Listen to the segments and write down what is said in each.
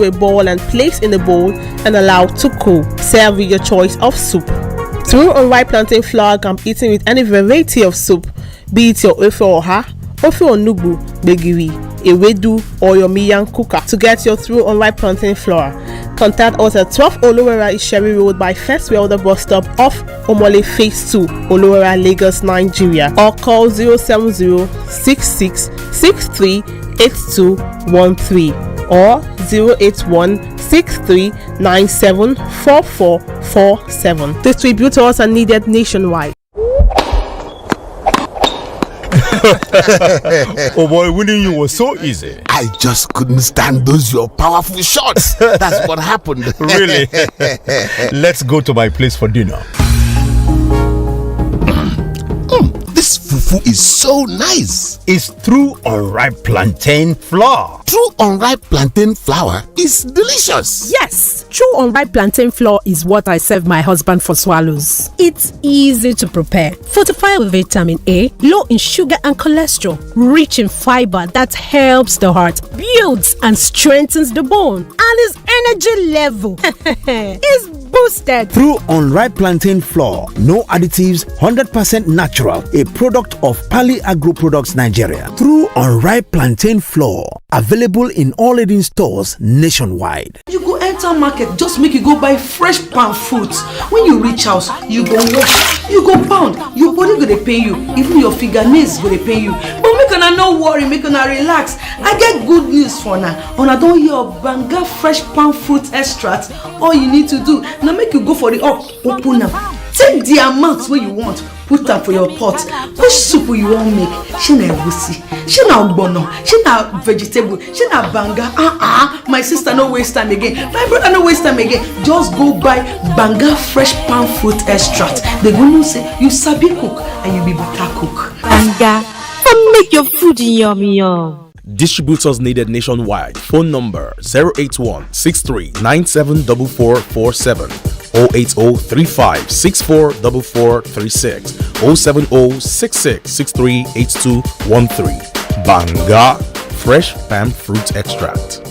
a bowl and place in the bowl and allow to cool. Serve with your choice of soup. Through unripe plantain flour can be eaten with any variety of soup, be it your ofe oha, ofe onugbu, begiri, ewedu, or your miyan kuka. To get your through unripe plantain flour, contact us at 12 Olowera Isheri Road by First Welder bus stop off Omole Phase 2, Olowera, Lagos, Nigeria, or call 070-6663-8213 or 081-6397-4447. Distributors are needed nationwide. Oh boy, winning you was so easy. I just couldn't stand those your powerful shots. That's what happened. Really? Let's go to my place for dinner. This fufu is so nice. It's through unripe plantain flour. True unripe plantain flour is delicious. Yes, true unripe plantain flour is what I serve my husband for swallows. It's easy to prepare, fortified with vitamin A, low in sugar and cholesterol, rich in fiber that helps the heart, builds and strengthens the bone, and his energy level is boosted. Through unripe plantain flour, no additives, 100% natural, a product of Pali Agro Products Nigeria. Through unripe plantain flour, available in all leading stores nationwide. You go enter market, just make you go buy fresh palm fruits. When you reach house, you go wash, you go pound, your body go dey pain you, even your fingernails go dey pain you. But make una no worry, make una relax. I get good news for now. Una don hear of Banga fresh palm fruit extract. All you need to do now make you go for the open am. Take the amount wey you want, put am for your pot. Which soup you wan make? Shey na egusi, shey na ogbono, shey na vegetable, shey na banga. My sister no waste time again, my brother no waste time again. Just go buy Banga fresh palm fruit extract. They go know say you sabi cook and you be better cook. Banga, come make your food yummy yum. Distributors needed nationwide. Phone number 081-6397-4447, 080-3564-4436, 070-6663-8213. Banga Fresh Palm Fruit Extract.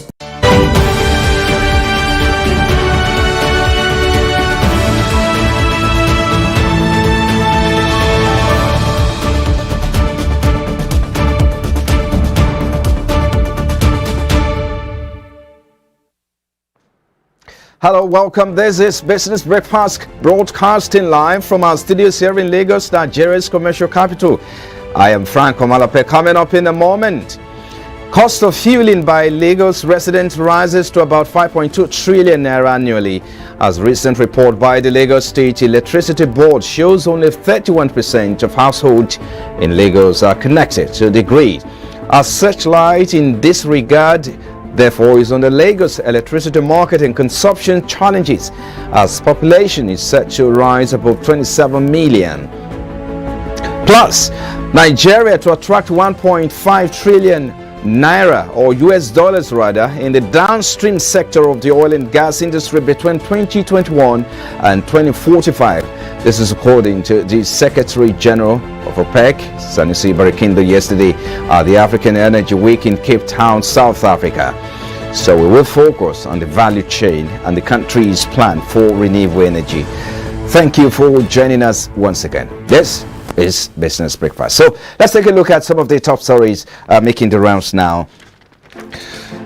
Hello, welcome. This is Business Breakfast, broadcasting live from our studios here in Lagos, Nigeria's commercial capital. I am Frank Omalape. Coming up in a moment. Cost of fueling by Lagos residents rises to about 5.2 trillion naira annually. As recent report by the Lagos State Electricity Board shows, only 31% of households in Lagos are connected to the grid. As such light in this regard, therefore, is on the Lagos electricity market and consumption challenges, as population is set to rise above 27 million. Plus, Nigeria to attract 1.5 trillion naira, or US dollars rather, in the downstream sector of the oil and gas industry between 2021 and 2045. This is according to the Secretary General of OPEC, Sanusi Barikindo, yesterday at the African Energy Week in Cape Town, South Africa. So we will focus on the value chain and the country's plan for renewable energy. Thank you for joining us once again. This is Business Breakfast. So let's take a look at some of the top stories making the rounds now.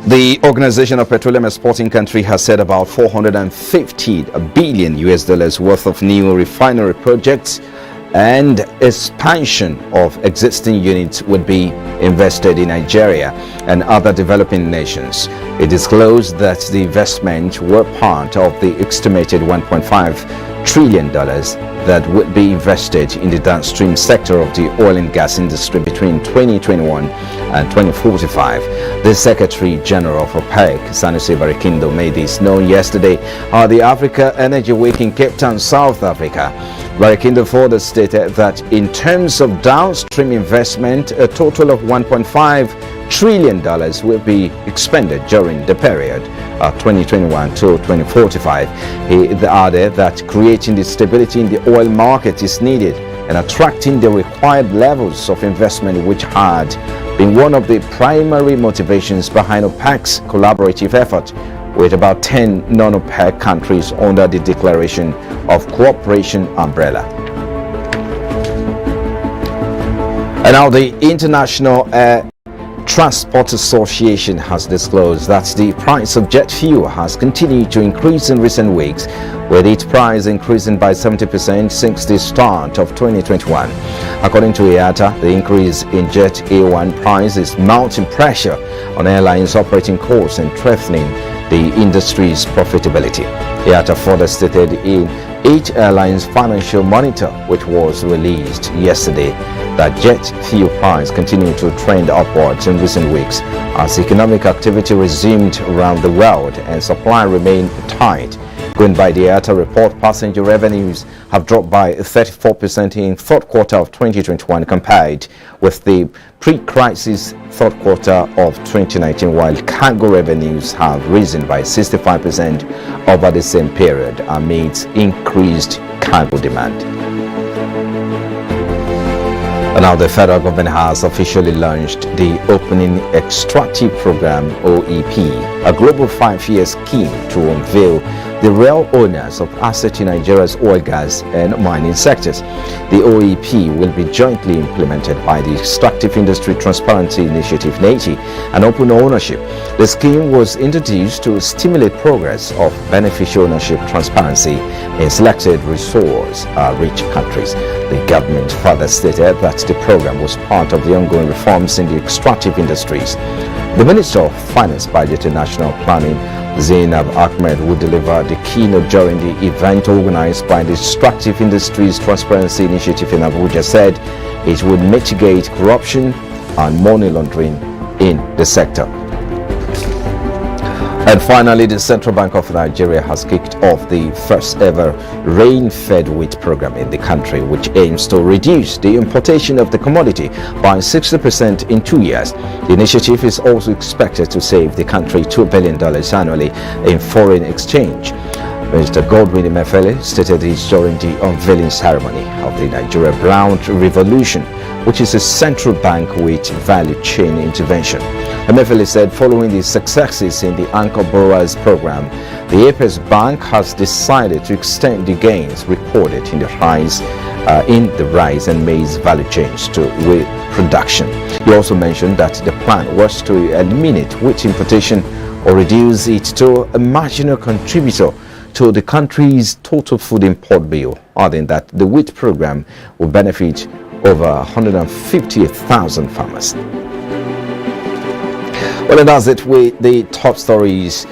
The Organization of Petroleum Exporting Country has said about 450 billion US dollars worth of new refinery projects and expansion of existing units would be invested in Nigeria and other developing nations. It disclosed that the investment were part of the estimated $1.5 trillion that would be invested in the downstream sector of the oil and gas industry between 2021 and 2045. The Secretary General of OPEC, Sanusi Barikindo, made this known yesterday at the Africa Energy Week in Cape Town, South Africa. Barikindo further stated that in terms of downstream investment, a total of $1.5 trillion will be expended during the period 2021 to 2045. He added that creating the stability in the oil market is needed and attracting the required levels of investment, which had been one of the primary motivations behind OPEC's collaborative effort with about 10 non-OPEC countries under the Declaration of Cooperation umbrella. And now the International Air Transport Association has disclosed that the price of jet fuel has continued to increase in recent weeks, with its price increasing by 70% since the start of 2021. According to IATA, the increase in jet A1 price is mounting pressure on airlines' operating costs and threatening the industry's profitability. IATA further stated in 8 Airlines Financial Monitor, which was released yesterday, that jet fuel price continued to trend upwards in recent weeks as economic activity resumed around the world and supply remained tight. Going by the IATA report, passenger revenues have dropped by 34% in third quarter of 2021 compared with the pre-crisis third quarter of 2019, while cargo revenues have risen by 65% over the same period amid increased cargo demand. And now the federal government has officially launched the Opening Extractive Program (OEP), a global 5-year scheme to unveil the real owners of assets in Nigeria's oil, gas and mining sectors. The OEP will be jointly implemented by the Extractive Industry Transparency Initiative (NETI) and Open Ownership. The scheme was introduced to stimulate progress of beneficial ownership transparency in selected resource-rich countries. The government further stated that the program was part of the ongoing reforms in the extractive industries. The Minister of Finance, Budget and National Planning, Zainab Ahmed, will deliver the keynote during the event organized by the Extractive Industries Transparency Initiative in Abuja, said it would mitigate corruption and money laundering in the sector. And finally, the Central Bank of Nigeria has kicked off the first ever rain-fed wheat program in the country, which aims to reduce the importation of the commodity by 60% in 2 years. The initiative is also expected to save the country $2 billion annually in foreign exchange. Mr. Godwin Emefiele stated this during the unveiling ceremony of the Nigeria Brown Revolution, which is a central bank wheat value chain intervention. Emefiele said following the successes in the Anchor Borrowers program, the Apex Bank has decided to extend the gains recorded in the rise and maize value chains to wheat production. He also mentioned that the plan was to eliminate wheat importation or reduce it to a marginal contributor to the country's total food import bill, adding that the wheat program will benefit over 150,000 farmers. Well, and that's it with the top stories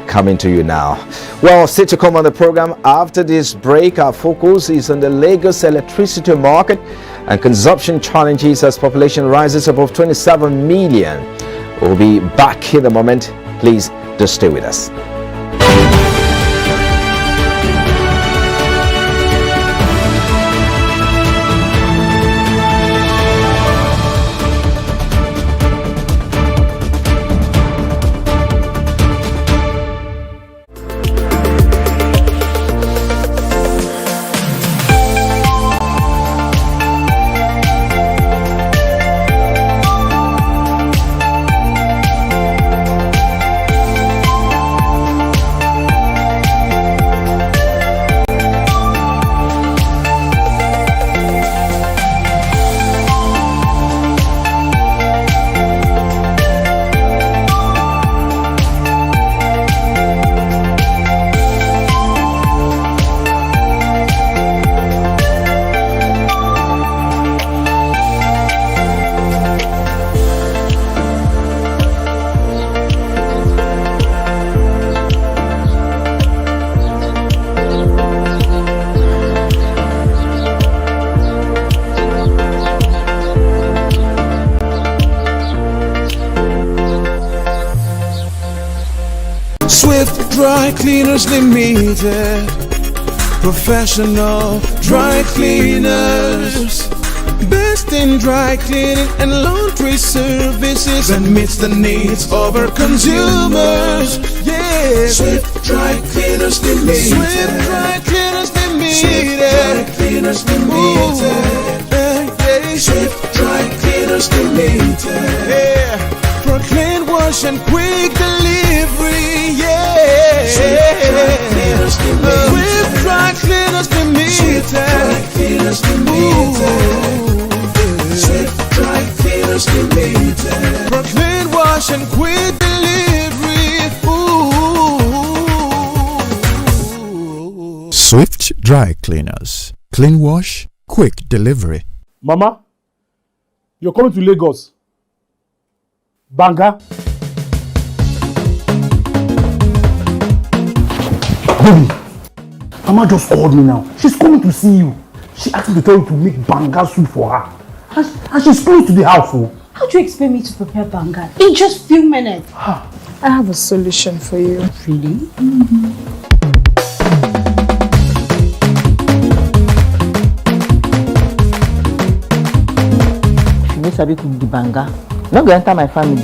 coming to you now. Well, still to come on the program after this break, our focus is on the Lagos electricity market and consumption challenges as population rises above 27 million. We'll be back in a moment. Please just stay with us. Dry Cleaners Limited, professional dry cleaners, best in dry cleaning and laundry services, and meets the needs of our consumers. Yeah, Swift Dry Cleaners Limited. Swift Dry Cleaners Limited. Swift Dry Cleaners Limited. Swift Dry Cleaners Limited. Yeah, for clean wash wash and quick delivery, yeah. Swift Dry Cleaners Limited. Swift Dry Cleaners Limited. For clean wash and quick delivery. Swift Dry Cleaners. Clean wash, quick delivery. Mama, you're coming to Lagos. Banga. Baby, Mama just called me now. She's coming to see you. She asked me to tell you to make banga soup for her. And she's close to the house. Oh. How do you expect me to prepare banga in just few minutes? I have a solution for you. Really? Mm-hmm. She sabi cook the banga. No go enter my family.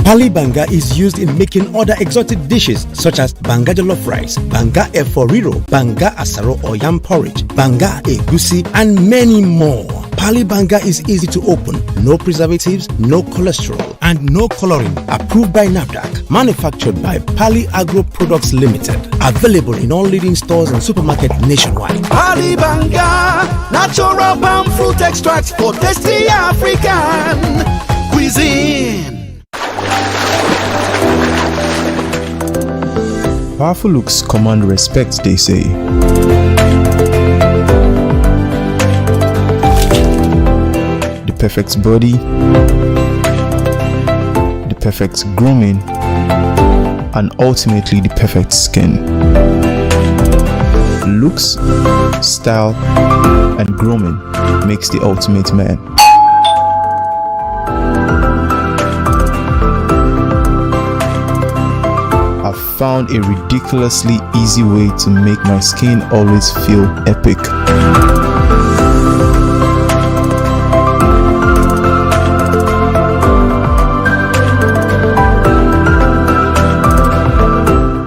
Pali banga is used in making other exotic dishes such as banga jollof rice, banga eforiro, banga asaro or yam porridge, banga egusi, and many more. Pali banga is easy to open, no preservatives, no cholesterol, and no coloring. Approved by NAFDAC. Manufactured by Pali Agro Products Limited. Available in all leading stores and supermarkets nationwide. Pali banga, natural palm fruit extracts for tasty African cuisine. Powerful looks command respect, they say. The perfect body, the perfect grooming, and ultimately the perfect skin. Looks, style, and grooming makes the ultimate man. I've found a ridiculously easy way to make my skin always feel epic.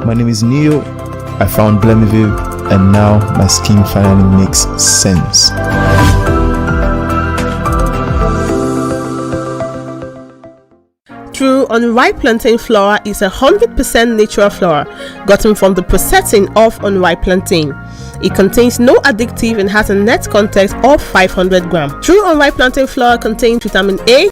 My name is Neo. I found Blemiville, and now my skin finally makes sense. True unripe plantain flour is 100% natural flour gotten from the processing of unripe plantain. It contains no addictive and has a net content of 500 grams. True unripe plantain flour contains vitamin A,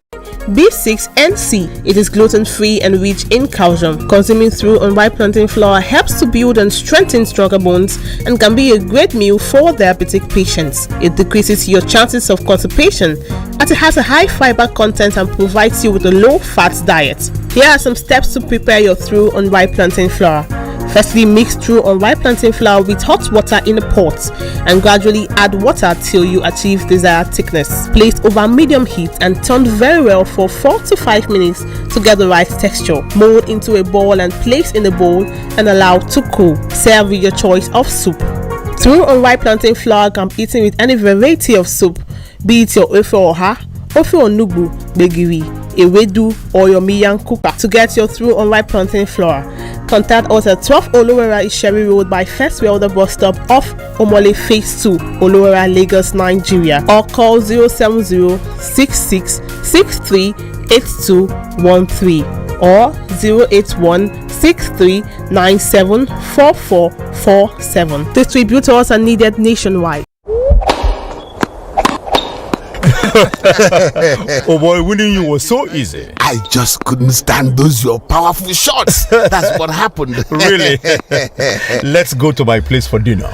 B6 and C. It is gluten-free and rich in calcium. Consuming through unripe plantain flour helps to build and strengthen stronger bones and can be a great meal for diabetic patients. It decreases your chances of constipation as it has a high fiber content and provides you with a low-fat diet. Here are some steps to prepare your through unripe plantain flour. Firstly, mix through unripe plantain flour with hot water in a pot and gradually add water till you achieve desired thickness. Place over medium heat and turn very well for 4 to 5 minutes to get the right texture. Mold into a ball and place in a bowl and allow to cool. Serve with your choice of soup. Through unripe plantain flour can be eaten with any variety of soup, be it your ofe oha, ofe onugbu, gbegiri, ewedu, or your miyan kuka. To get your through unripe plantain flour, contact us at 12 Olowera Isheri Road by First Welder bus stop off Omole Phase 2, Olowera, Lagos, Nigeria, or call 070-6663-8213 or 081-6397-4447. Distributors are needed nationwide. Oh boy, winning you was so easy. I just couldn't stand those your powerful shots. That's what happened. Really? Let's go to my place for dinner.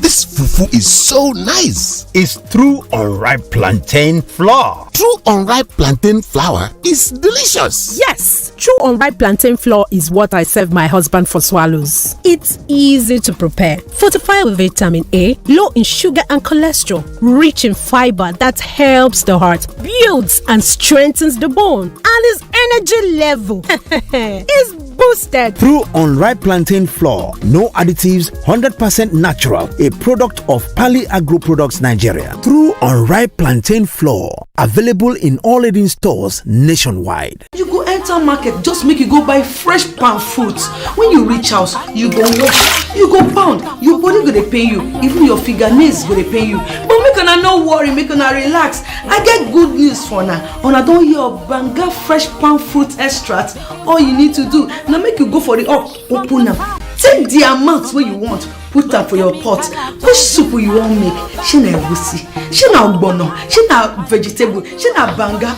This fufu is so nice. It's through unripe plantain flour. True unripe plantain flour is delicious. Yes, true unripe plantain flour is what I serve my husband for swallows. It's easy to prepare. Fortified with vitamin A, low in sugar and cholesterol, rich in fiber that helps the heart, builds and strengthens the bone, and his energy level is Boosted through unripe plantain flour, no additives, 100% natural, a product of Pali Agro Products Nigeria. Through unripe plantain flour, available in all leading stores nationwide. You go enter market, just make you go buy fresh palm fruits. When you reach house, you go wash, you go pound, your body go dey pain you, even your fingernails go dey pain you. But make una no worry, make una relax. I get good news for una. Una don hear of Banga fresh palm fruit extract. All you need to do na make you go for the open am. Take the amount wey you want, put am for your pot. Which soup you wan make? Shey na egusi, shey na ogbono, shey na vegetable, shey na banga.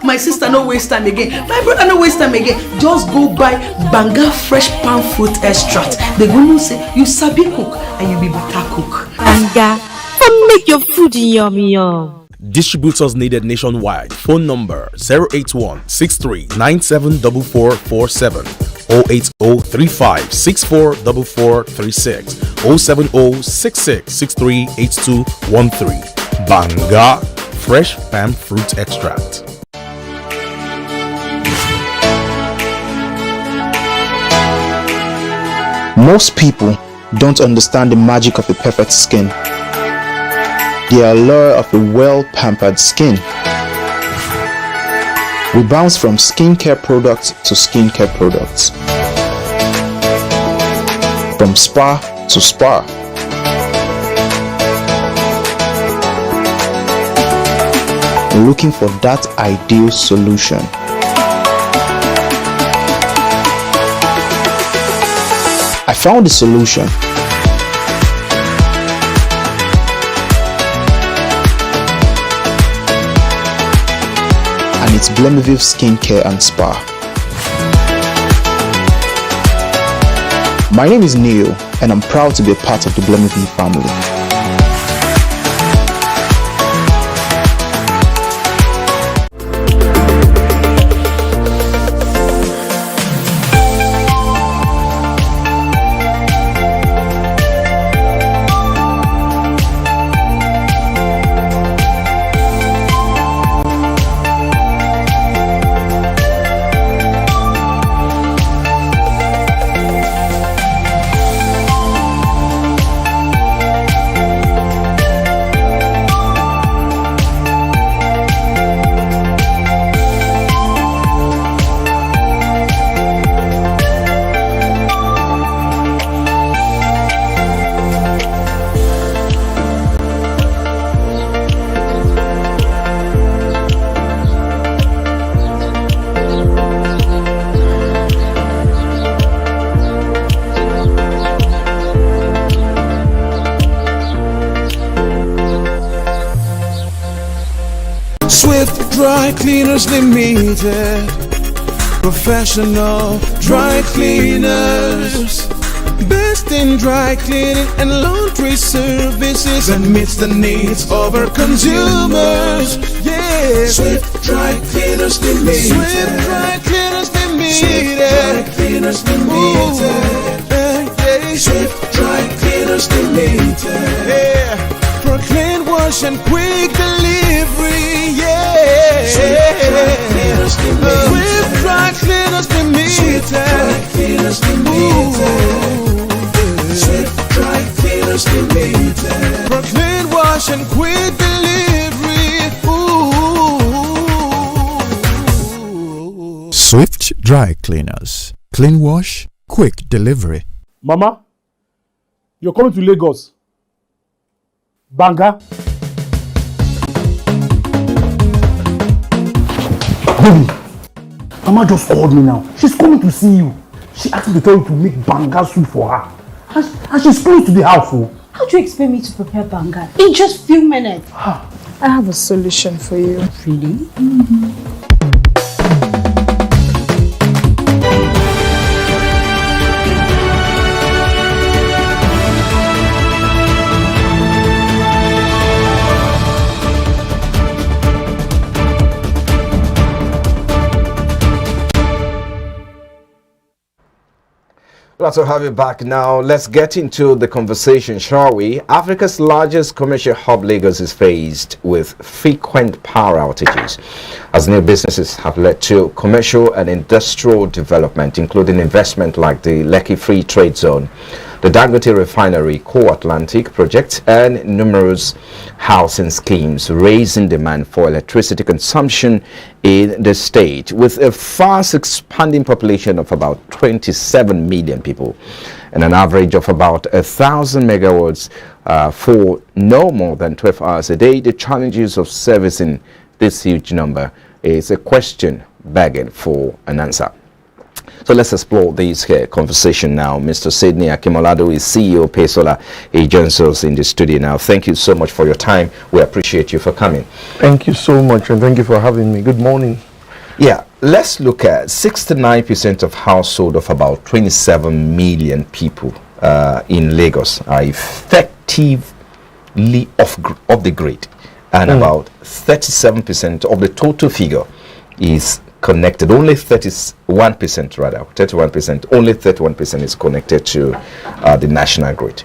My sister no waste time again, my brother no waste time again. Just go buy Banga fresh palm fruit extract. They go know say you sabi cook and you be better cook. Banga, come make your food yummy yum. Distributors needed nationwide. Phone number 081-6397-4447, 080-3564-4436, 070-6663-8213. Banga Fresh Palm Fruit Extract. Most people don't understand the magic of a perfect skin, the allure of a well-pampered skin. We bounce from skincare products to skincare products, from spa to spa. Looking for that ideal solution. I found the solution. And it's Blemiville Skincare and Spa. My name is Neil, and I'm proud to be a part of the Blemiville family. Dry Cleaners Limited, professional dry cleaners, best in dry cleaning and laundry services, and meets the needs of our consumers. Yeah, Swift Dry Cleaners Limited. Swift Dry Cleaners Limited. Dry Cleaners Limited. Swift Dry Cleaners Limited. Yeah, for clean wash and quick delivery. Yeah. Swift Dry Cleaners Limited. Swift Dry Cleaners Limited. Swift Dry Cleaners Limited. For clean wash and quick delivery. Swift Dry Cleaners. Clean wash, quick delivery. Mama, you're coming to Lagos. Banga. Baby, Mama just called me now. She's coming to see you. She asked me to tell you to make banga soup for her. And she's close to the house. Oh. How do you expect me to prepare banga in just few minutes? I have a solution for you. Really? Glad to have you back now. Let's get into the conversation, shall we? Africa's largest commercial hub, Lagos, is faced with frequent power outages as new businesses have led to commercial and industrial development, including investment like the Lekki Free Trade Zone, the Dangote Refinery, Co-Atlantic project, and numerous housing schemes, raising demand for electricity consumption in the state. With a fast expanding population of about 27 million people and an average of about 1,000 megawatts for no more than 12 hours a day, the challenges of servicing this huge number is a question begging for an answer. So let's explore this conversation now. Mr. Sydney Akimolado is CEO of Paysolar. He joins us in the studio now. Thank you so much for your time. We appreciate you for coming. Thank you so much, and thank you for having me. Good morning. Yeah, let's look at 69% of household of about 27 million people in Lagos are effectively off the grid, and about 37% of the total figure is connected. Only 31%, rather, 31%, only 31% is connected to the national grid.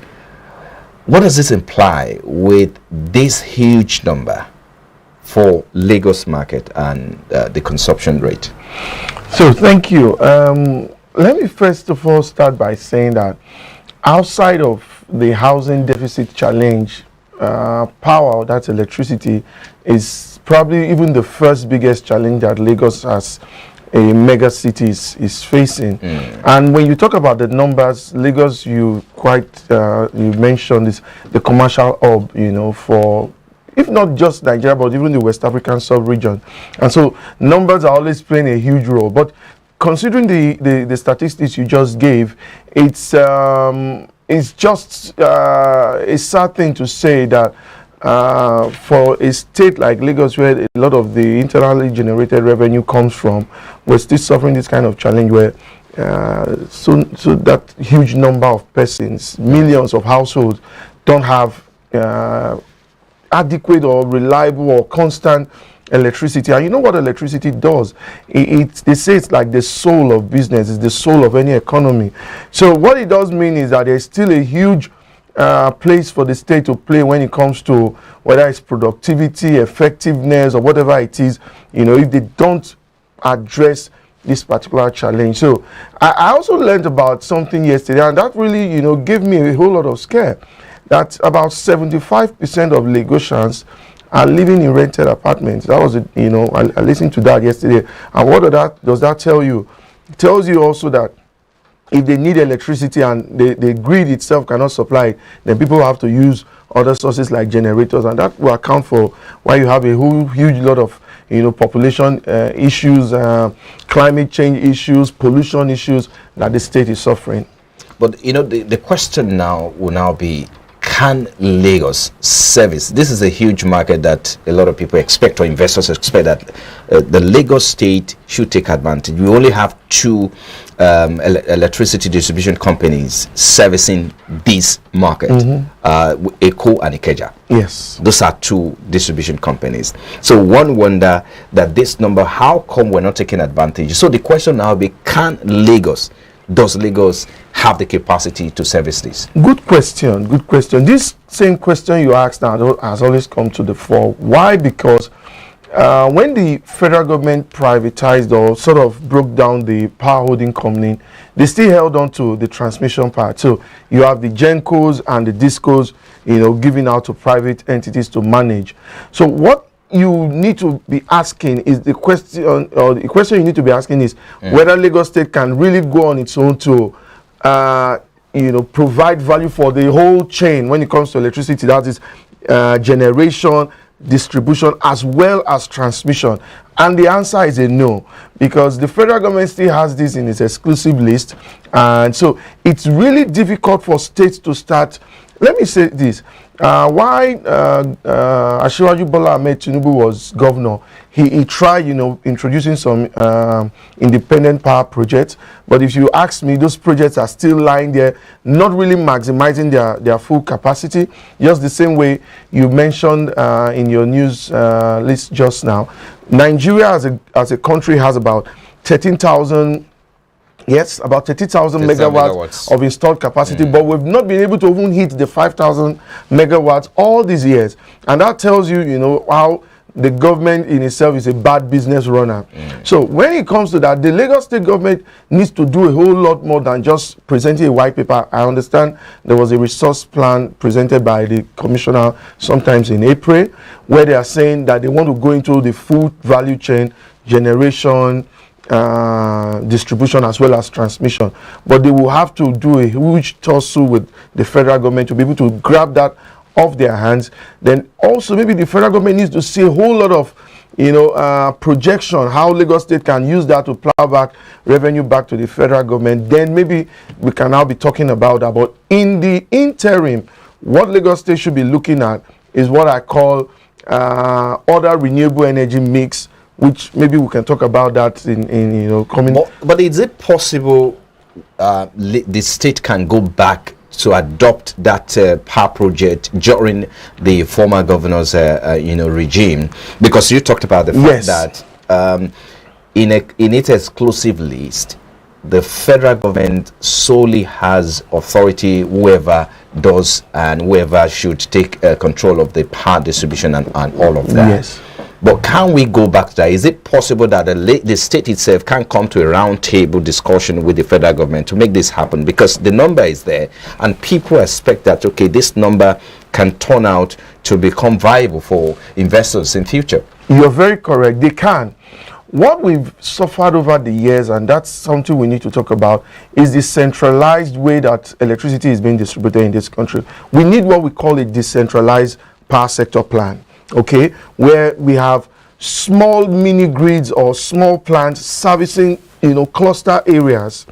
What does this imply with this huge number for Lagos market and the consumption rate? So thank you. Let me first of all start by saying that outside of the housing deficit challenge, power, that's electricity, is probably even the first biggest challenge that Lagos as a mega city is facing. And when you talk about the numbers, Lagos, you mentioned this, the commercial hub, for, if not just Nigeria, but even the West African sub-region. And so numbers are always playing a huge role. But considering the statistics you just gave, it's just a sad thing to say that for a state like Lagos, where a lot of the internally generated revenue comes from, we're still suffering this kind of challenge where so that huge number of persons, millions of households, don't have adequate or reliable or constant electricity. And you know what electricity does? They say it's like the soul of business, it's the soul of any economy. So what it does mean is that there's still a huge place for the state to play when it comes to whether it's productivity, effectiveness, or whatever it is, if they don't address this particular challenge. So I also learned about something yesterday, and that really, gave me a whole lot of scare, that about 75% of Lagosians are living in rented apartments. That was, I listened to that yesterday. And what does that tell you? It tells you also that if they need electricity and the grid itself cannot supply it, then people have to use other sources like generators, and that will account for why you have a whole huge lot of population issues, climate change issues, pollution issues that the state is suffering. But the question now will now be, can Lagos service? This is a huge market that a lot of people expect, or investors expect, that the Lagos state should take advantage. We only have two electricity distribution companies servicing this market, Eco and Ikeja. Yes. Those are two distribution companies. So one wonder that this number, how come we're not taking advantage? So the question now be, does Lagos have the capacity to service this? Good question. This same question you asked now has always come to the fore. Why? Because when the federal government privatized or sort of broke down the power holding company, they still held on to the transmission part. So you have the GenCos and the DISCos, giving out to private entities to manage. So what you need to be asking is the question you need to be asking is whether Lagos State can really go on its own to provide value for the whole chain when it comes to electricity, that is generation, distribution, as well as transmission. And the answer is a no, because the federal government still has this in its exclusive list, and so it's really difficult for states to start. Let me say this. Why Asiwaju Bola Ahmed Tinubu was governor, he tried, introducing some independent power projects. But if you ask me, those projects are still lying there, not really maximizing their full capacity. Just the same way you mentioned in your news list just now, Nigeria as a country has about 13,000 Yes, about 30,000 megawatts of installed capacity, but we've not been able to even hit the 5,000 megawatts all these years. And that tells you, you know, how the government in itself is a bad business runner. So when it comes to that, the Lagos state government needs to do a whole lot more than just presenting a white paper. I understand there was a resource plan presented by the commissioner sometimes in April, where they are saying that they want to go into the food value chain, generation, distribution as well as transmission, but they will have to do a huge tussle with the federal government to be able to grab that off their hands. Then also maybe the federal government needs to see a whole lot of, you know, projection how Lagos state can use that to plow back revenue back to the federal government. Then maybe we can now be talking about that. But in the interim, what Lagos state should be looking at is what I call other renewable energy mix, which maybe we can talk about that in you know, coming. But is it possible the state can go back to adopt that power project during the former governor's you know, regime? Because you talked about the fact that in its exclusive list, the federal government solely has authority, whoever does and whoever should take control of the power distribution and all of that. Yes. But can we go back to that? Is it possible that the state itself can come to a round table discussion with the federal government to make this happen? Because the number is there and people expect that, okay, this number can turn out to become viable for investors in future. You're very correct. They can. What we've suffered over the years, and that's something we need to talk about, is the centralized way that electricity is being distributed in this country. We need what we call a decentralized power sector plan. Okay, where we have small mini grids or small plants servicing, you know, cluster areas.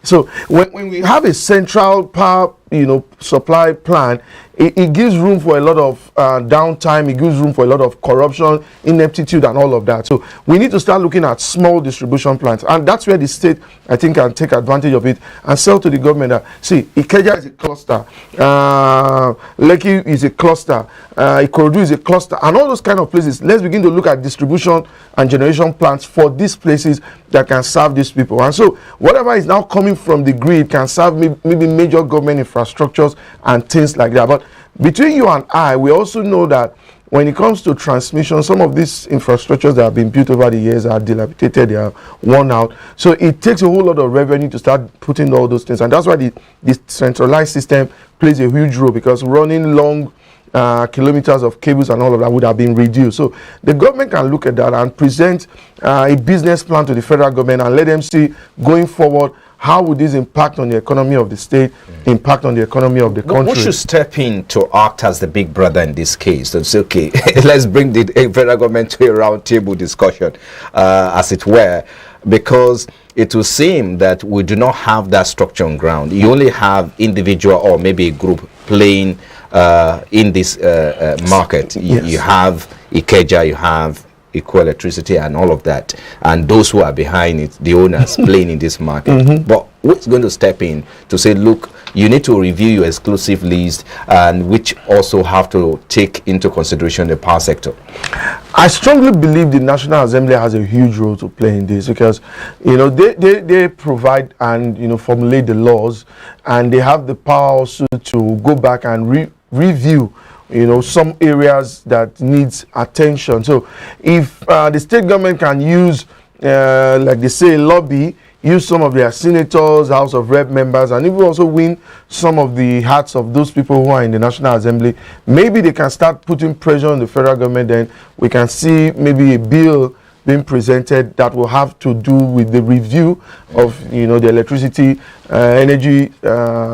So when we have a central power, you know, supply plan, it gives room for a lot of downtime. It gives room for a lot of corruption, ineptitude, and all of that. So we need to start looking at small distribution plants, and that's where the state, I think, can take advantage of it and sell to the government that, see, Ikeja is a cluster, Lekki is a cluster, Ikorodu is a cluster, and all those kind of places. Let's begin to look at distribution and generation plants for these places that can serve these people. And so whatever is now coming from the grid can serve maybe major government infrastructures and things like that. But between you and I, we also know that when it comes to transmission, some of these infrastructures that have been built over the years are dilapidated, they are worn out. So it takes a whole lot of revenue to start putting all those things. And that's why the centralized system plays a huge role, because running long kilometers of cables and all of that would have been reduced. So the government can look at that and present a business plan to the federal government and let them see going forward how would this impact on the economy of the state, impact on the economy of the country. Who should step in to act as the big brother in this case and say, okay, let's bring the federal government to a round table discussion, as it were, because it will seem that we do not have that structure on ground. You only have individual or maybe a group playing in this market. You have Ikeja, you have Equal Electricity and all of that, and those who are behind it, the owners playing in this market. But who's going to step in to say, look, you need to review your exclusive list, and which also have to take into consideration the power sector? I strongly believe the National Assembly has a huge role to play in this, because you know they provide and, you know, formulate the laws, and they have the power also to go back and review, you know, some areas that needs attention. So if the state government can use, like they say, lobby, use some of their senators, House of Rep members, and even also win some of the hearts of those people who are in the National Assembly, maybe they can start putting pressure on the federal government. Then we can see maybe a bill being presented that will have to do with the review of, you know, the electricity energy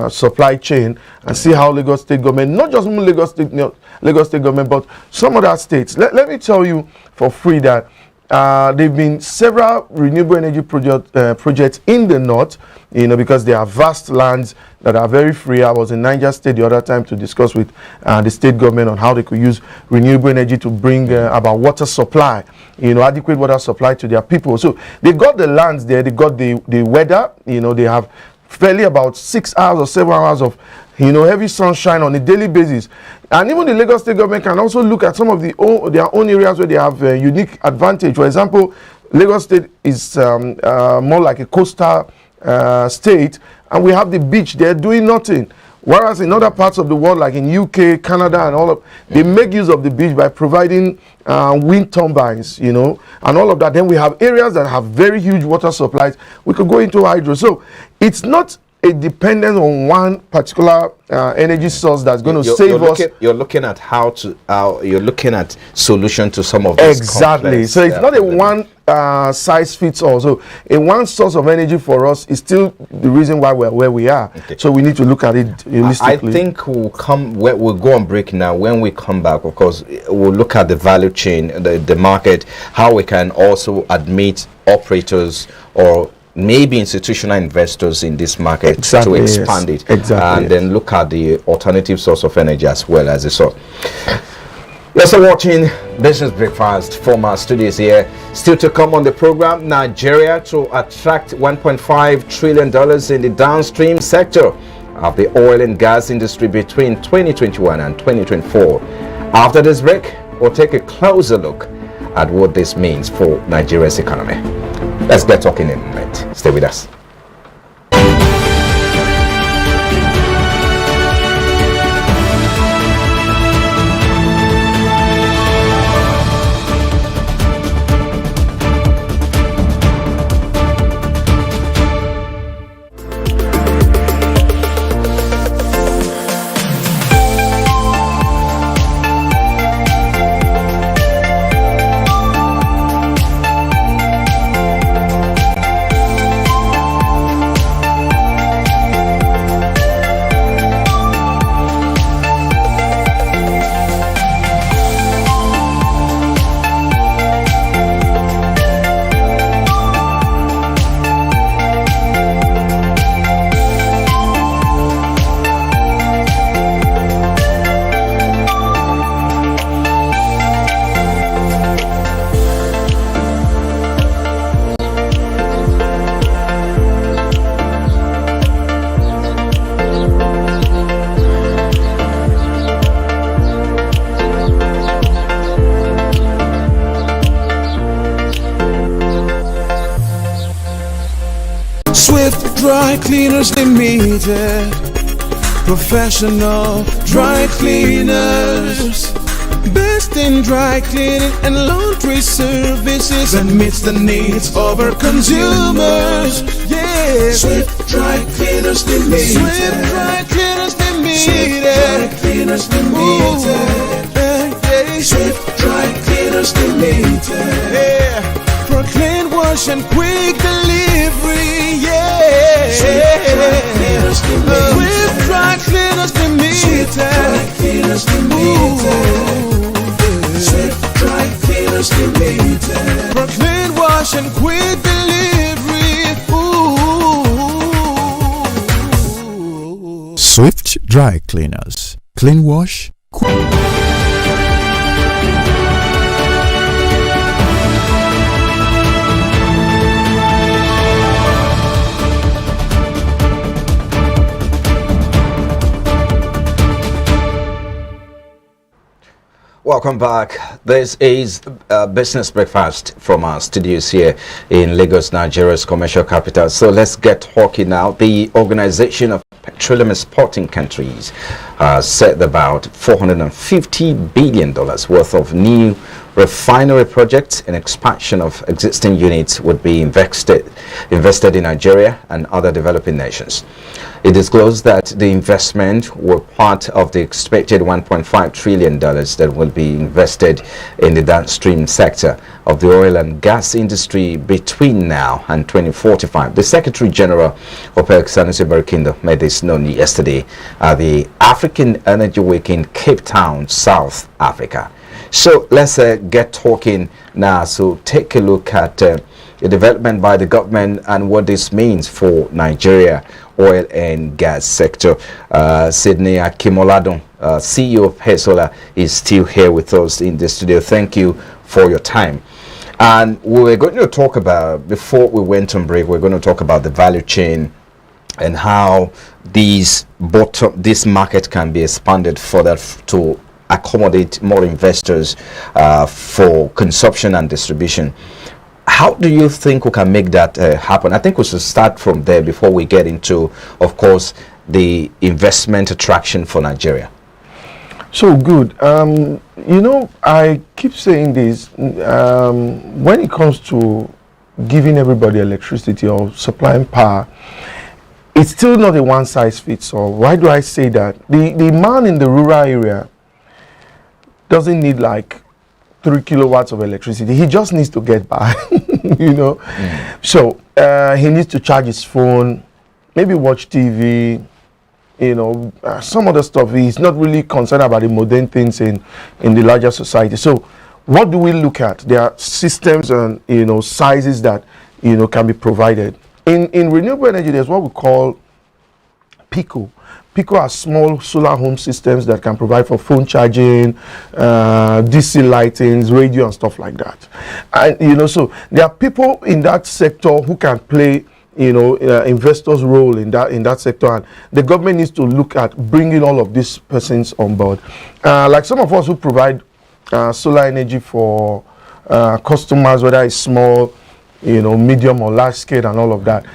supply chain, and see how Lagos State government, not just Lagos State government, but some other states. Let me tell you for free that there have been several renewable energy projects in the north, you know, because there are vast lands that are very free. I was in Niger State the other time to discuss with the state government on how they could use renewable energy to bring about water supply, you know, adequate water supply to their people. So they got the lands there, they got the weather, you know, they have fairly about 6 hours or 7 hours of, you know, heavy sunshine on a daily basis. And even the Lagos State government can also look at some of their own areas where they have a unique advantage. For example, Lagos State is more like a coastal state, and we have the beach there doing nothing. Whereas in other parts of the world, like in UK, Canada, and all of, they make use of the beach by providing wind turbines, you know, and all of that. Then we have areas that have very huge water supplies. We could go into hydro. So it's not a dependence on one particular energy source that's going to save us. You're looking at you're looking at solution to some of these exactly. So it's not a one size fits all. So a one source of energy for us is still the reason why we're where we are. Okay. So we need to look at it holistically. I think we'll go on break now. When we come back, of course, we'll look at the value chain, the market, how we can also admit operators or maybe institutional investors in this market to expand it, and then look at the alternative source of energy as well as this. So you're still watching Business Breakfast from our studios here. Still to come on the program, Nigeria to attract $1.5 trillion in the downstream sector of the oil and gas industry between 2021 and 2024. After this break, we'll take a closer look at what this means for Nigeria's economy. Let's get talking in a minute. Stay with us. Dry Cleaners Limited, professional dry cleaners, best in dry cleaning and laundry services that meets the needs of our consumers. Yeah, Swift Dry Cleaners Limited. Swift Dry Cleaners Limited. Swift Dry Cleaners Limited. Swift Dry Cleaners Limited. Yeah, for clean wash and quick delivery. Yeah. Swift Dry Cleaners Limited. Swift Dry Cleaners Limited. Swift Dry Cleaners Limited. For clean wash and quick delivery. Swift Dry Cleaners. Clean wash. Welcome back. This is Business Breakfast from our studios here in Lagos, Nigeria's commercial capital. So let's get talking now. The Organization of Petroleum Exporting Countries said about $450 billion worth of new refinery projects and expansion of existing units would be invested in Nigeria and other developing nations. It disclosed that the investment were part of the expected $1.5 trillion that will be invested in the downstream sector of the oil and gas industry between now and 2045. The Secretary General OPEC, Sanusi Barikindo, made this known yesterday at the African Energy Week in Cape Town, South Africa. So let's get talking now. So take a look at the development by the government and what this means for Nigeria oil and gas sector. Sydney Akimoladon, CEO of Hesola, is still here with us in the studio. Thank you for your time. And we were going to talk about, before we went on break, we're going to talk about the value chain and how this market can be expanded further to accommodate more investors for consumption and distribution. How do you think we can make that happen? I think we should start from there before we get into, of course, the investment attraction for Nigeria. So good. You know, I keep saying this. When it comes to giving everybody electricity or supplying power, it's still not a one-size-fits-all. Why do I say that? The man in the rural area doesn't need like 3 kilowatts of electricity. He just needs to get by, you know. So he needs to charge his phone, maybe watch TV, you know, some other stuff. He's not really concerned about the modern things in the larger society. So what do we look at? There are systems and, you know, sizes that, you know, can be provided. In renewable energy, there's what we call PICO. PICO are small solar home systems that can provide for phone charging, DC lightings, radio and stuff like that. And, you know, so there are people in that sector who can play, you know, investors' role in that sector, and the government needs to look at bringing all of these persons on board. Like some of us who provide solar energy for customers, whether it's small, you know, medium or large scale and all of that.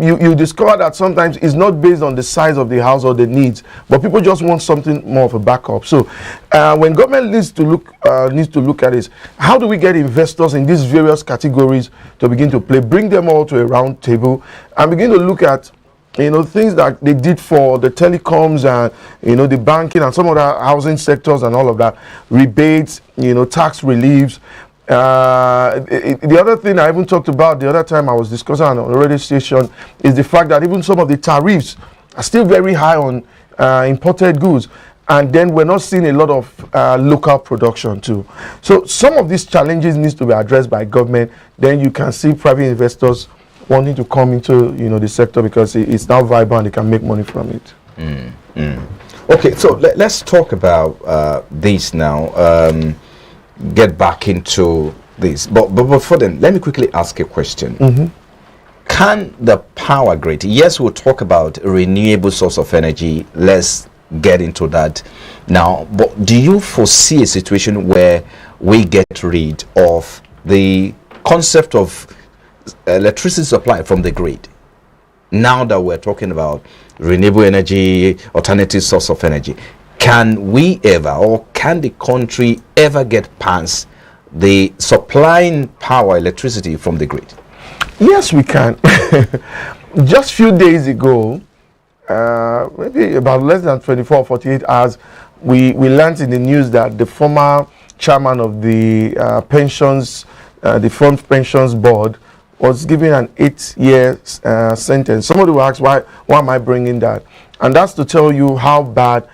You discover that sometimes it's not based on the size of the house or the needs, but people just want something more of a backup. So when government needs to look at this, how do we get investors in these various categories to begin to play, bring them all to a round table and begin to look at, you know, things that they did for the telecoms and, you know, the banking and some other housing sectors and all of that, rebates, you know, tax reliefs. The other thing I even talked about the other time I was discussing on the radio station is the fact that even some of the tariffs are still very high on imported goods, and then we're not seeing a lot of local production too. So some of these challenges needs to be addressed by government. Then you can see private investors wanting to come into, you know, the sector because it's now viable and they can make money from it. Okay, so let's talk about this now. Get back into this, but before then, let me quickly ask a question. Can the power grid, yes, we'll talk about renewable source of energy, let's get into that now, but do you foresee a situation where we get rid of the concept of electricity supply from the grid now that we're talking about renewable energy, alternative source of energy? Can we ever, or can the country ever get past the supplying power, electricity from the grid? Yes, we can. Just few days ago, maybe about less than 24 or 48 hours, we learned in the news that the former chairman of the the Front Pensions Board was given an 8-year sentence. Somebody will ask, why am I bringing that? And that's to tell you how bad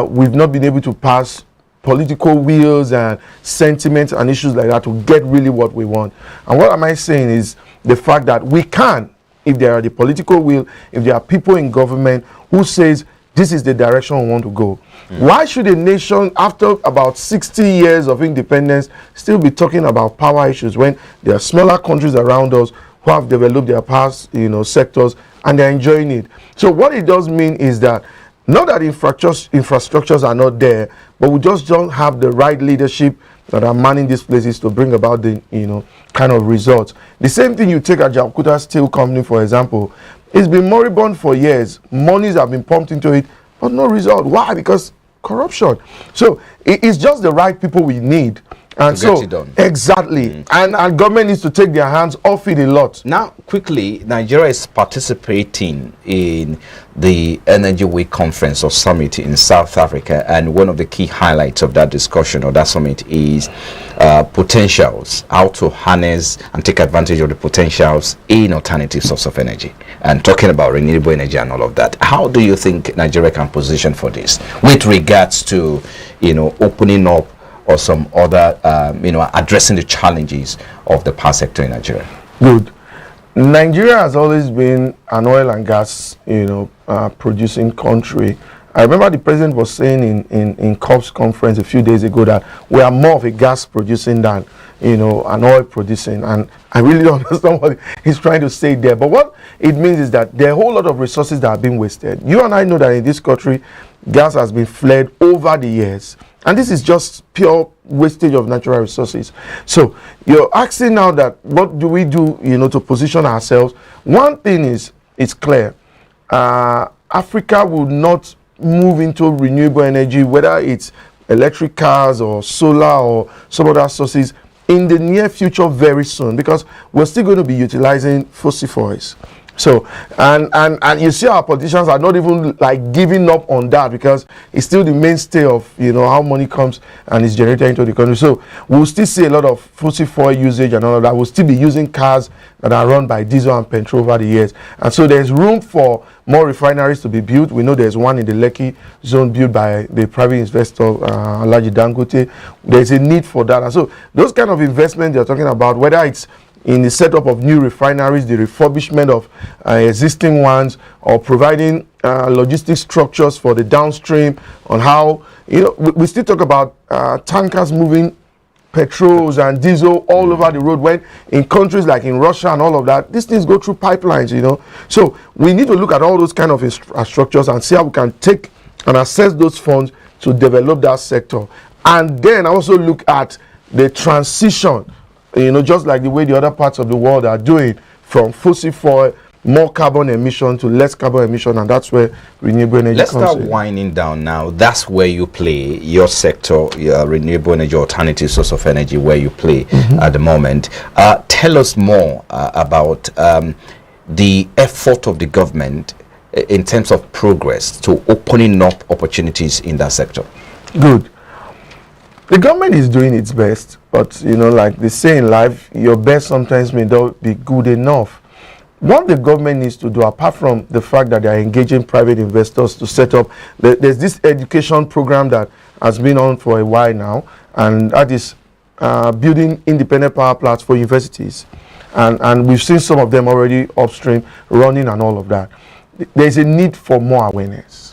we've not been able to pass political wills and sentiments and issues like that to get really what we want. And what am I saying is the fact that we can, if there are the political will, if there are people in government who says this is the direction we want to go. Why should a nation, after about 60 years of independence, still be talking about power issues when there are smaller countries around us who have developed their past, you know, sectors and they're enjoying it? So what it does mean is that not that infrastructures are not there, but we just don't have the right leadership that are manning these places to bring about the, you know, kind of results. The same thing you take at Jakarta Steel Company, for example. It's been moribund for years. Monies have been pumped into it, but no result. Why? Because corruption. So it's just the right people we need. And to get it done. Exactly. And government needs to take their hands off it a lot. Now, quickly, Nigeria is participating in the Energy Week conference or summit in South Africa, and one of the key highlights of that discussion or that summit is potentials, how to harness and take advantage of the potentials in alternative source of energy, and talking about renewable energy and all of that. How do you think Nigeria can position for this with regards to, you know, opening up or some other, you know, addressing the challenges of the power sector in Nigeria? Good. Nigeria has always been an oil and gas, you know, producing country. I remember the president was saying in COP's conference a few days ago that we are more of a gas producing than, you know, an oil producing. And I really don't understand what he's trying to say there. But what it means is that there are a whole lot of resources that are being wasted. You and I know that in this country, gas has been flared over the years. And this is just pure wastage of natural resources. So you're asking now that what do we do, to position ourselves? One thing is, it's clear. Africa will not move into renewable energy, whether it's electric cars or solar or some other sources, in the near future very soon, because we're still going to be utilizing fossil fuels. So, and you see our politicians are not even like giving up on that, because it's still the mainstay of, how money comes and is generated into the country. So we'll still see a lot of fossil fuel usage and all of that. We'll still be using cars that are run by diesel and petrol over the years. And so there's room for more refineries to be built. We know there's one in the Lekki zone built by the private investor, Alhaji Dangote. There's a need for that. And so those kind of investments you're talking about, whether it's in the setup of new refineries, the refurbishment of existing ones, or providing logistic structures for the downstream, on how, we still talk about tankers moving petrols and diesel all over the road, when in countries like in Russia and all of that, these things go through pipelines, So we need to look at all those kind of structures and see how we can take and access those funds to develop that sector. And then also look at the transition, just like the way the other parts of the world are doing, from fossil fuel, more carbon emission to less carbon emission, and that's where renewable energy Let's comes start in. winding down now. That's where you play, your sector, your renewable energy, alternative source of energy, where you play at the moment. Tell us more about the effort of the government in terms of progress to opening up opportunities in that sector. Good. The government is doing its best, but like they say in life, your best sometimes may not be good enough. What the government needs to do, apart from the fact that they are engaging private investors to set up, there's this education program that has been on for a while now, and that is building independent power plants for universities. And we've seen some of them already upstream running and all of that. There's a need for more awareness.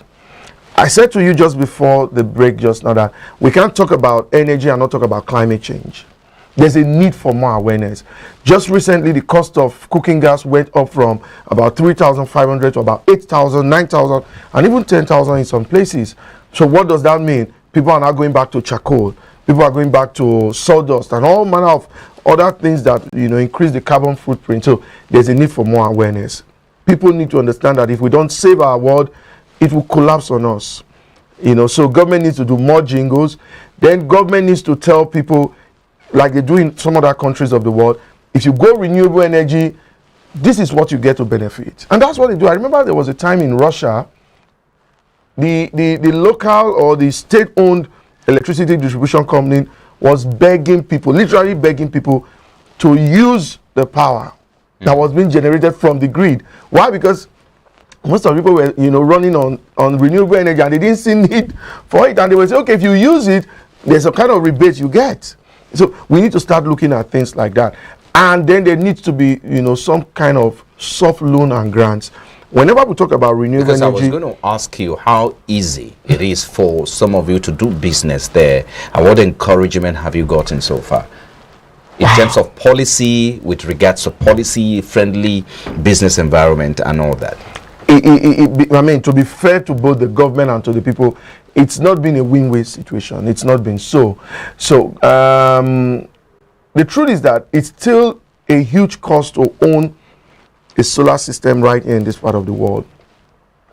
I said to you just before the break just now that we can't talk about energy and not talk about climate change. There's a need for more awareness. Just recently, the cost of cooking gas went up from about 3,500 to about 8,000, 9,000, and even 10,000 in some places. So what does that mean? People are now going back to charcoal. People are going back to sawdust and all manner of other things that increase the carbon footprint. So there's a need for more awareness. People need to understand that if we don't save our world, it will collapse on us. So government needs to do more jingles. Then government needs to tell people, like they do in some other countries of the world, if you go renewable energy, this is what you get to benefit. And that's what they do. I remember there was a time in Russia, the local or the state-owned electricity distribution company was begging people, literally begging people, to use the power that was being generated from the grid. Why? Because most of the people were, running on renewable energy, and they didn't see need for it. And they would say, okay, if you use it, there's a kind of rebate you get. So we need to start looking at things like that. And then there needs to be, some kind of soft loan and grants. Whenever we talk about renewable energy, I was going to ask you how easy it is for some of you to do business there, and what encouragement have you gotten so far in terms of policy, with regards to policy-friendly business environment and all that? To be fair to both the government and to the people, it's not been a win-win situation. It's not been so. So the truth is that it's still a huge cost to own a solar system right here in this part of the world.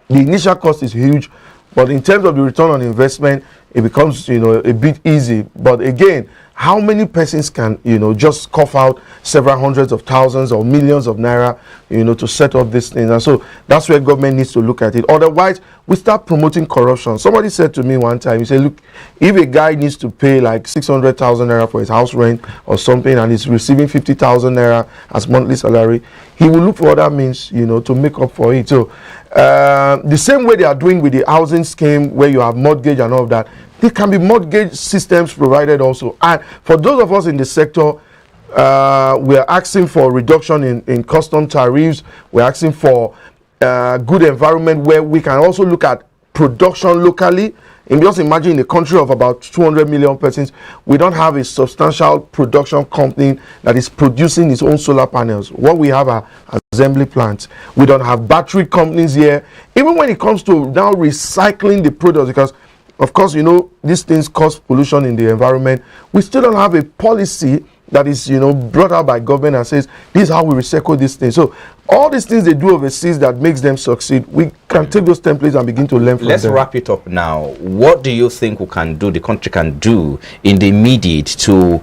The initial cost is huge, but in terms of the return on investment, it becomes a bit easy. But again, how many persons can just cough out several hundreds of thousands or millions of naira to set up these things? And so that's where government needs to look at it. Otherwise, we start promoting corruption. Somebody said to me one time, he said, look, if a guy needs to pay like 600,000 naira for his house rent or something, and he's receiving 50,000 naira as monthly salary, he will look for other means to make up for it. So the same way they are doing with the housing scheme, where you have mortgage and all of that, there can be mortgage systems provided also. And for those of us in the sector, we are asking for reduction in custom tariffs. We're asking for good environment where we can also look at production locally, And just imagine in a country of about 200 million persons, we don't have a substantial production company that is producing its own solar panels. What we have are assembly plants. We don't have battery companies here. Even when it comes to now recycling the products, because of course, you know, these things cause pollution in the environment. We still don't have a policy that is, you know, brought out by government and says, this is how we recycle these things. So all these things they do overseas that makes them succeed, we can take those templates and begin to learn from them. Let's wrap it up now. What do you think we can do, the country can do in the immediate to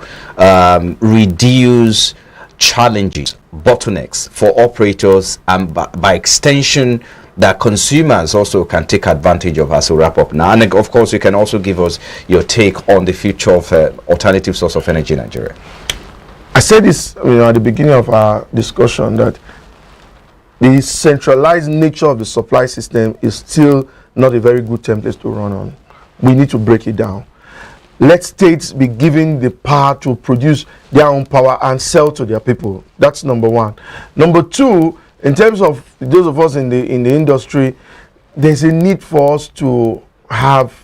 reduce challenges, bottlenecks for operators, and by extension that consumers also can take advantage of as we wrap up now? And of course, you can also give us your take on the future of alternative source of energy in Nigeria. I said this, you know, at the beginning of our discussion, that the centralized nature of the supply system is still not a very good template to run on. We need to break it down. Let states be given the power to produce their own power and sell to their people. That's number one. Number two, in terms of those of us in the industry, there's a need for us to have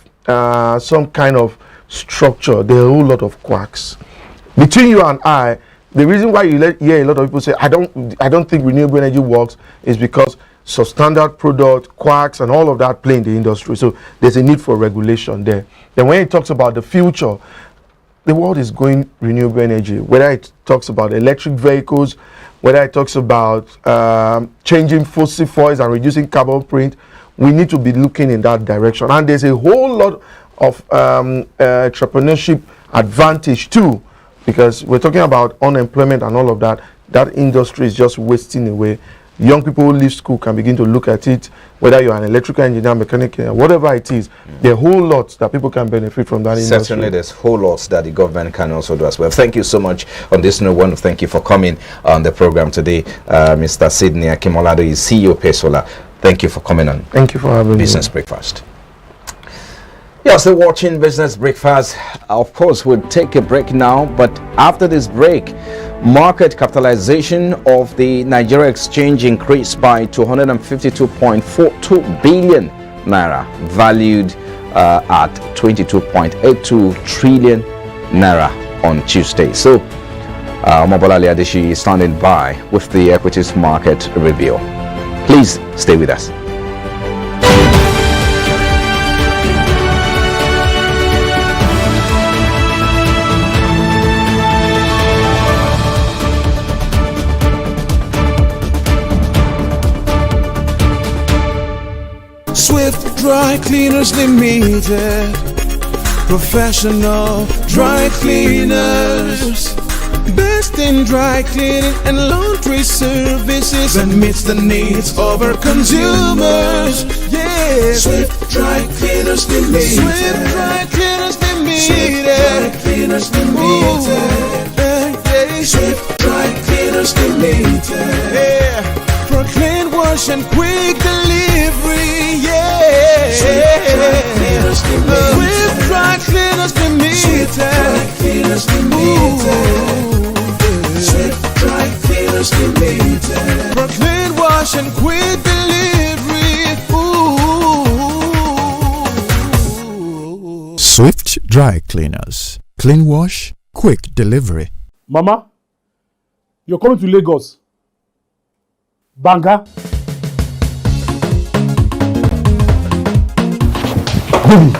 some kind of structure. There are a whole lot of quacks. Between you and I, the reason why you hear a lot of people say, I don't think renewable energy works, is because substandard product, quacks, and all of that play in the industry. So there's a need for regulation there. Then when it talks about the future, the world is going renewable energy, whether it talks about electric vehicles, whether it talks about changing fossil fuels and reducing carbon print, we need to be looking in that direction. And there's a whole lot of entrepreneurship advantage too, because we're talking about unemployment and all of that. That industry is just wasting away. Young people who leave school can begin to look at it, whether you're an electrical engineer, mechanic, whatever it is. There are whole lots that people can benefit from that industry. Certainly, there's whole lots that the government can also do as well. Thank you so much on this note. I want to thank you for coming on the program today. Mr. Sidney Akimolado is CEO Pesola. Thank you for coming on. Thank you for having me. Business Breakfast. You're still watching Business Breakfast. Of course, we'll take a break now, but after this break, market capitalization of the Nigeria Exchange increased by 252.42 billion naira, valued at 22.82 trillion naira on Tuesday. So, Mobolale Adeshi is standing by with the equities market review. Please stay with us. Swift Dry Cleaners Limited, professional dry cleaners, best in dry cleaning and laundry services, and meets the needs of our consumers. Yeah, Swift Dry Cleaners Limited. Swift Dry Cleaners Limited. Swift Dry Cleaners Limited. Yeah. Swift Dry Cleaners Limited. Yeah. For clean wash and quick delivery, yeah. Swift Dry Cleaners Limited. Swift Dry Cleaners Limited. Swift Dry Cleaners Limited. For clean wash and quick delivery. Ooh. Swift Dry Cleaners. Clean wash, quick delivery. Mama, you're coming to Lagos. Banga. Baby,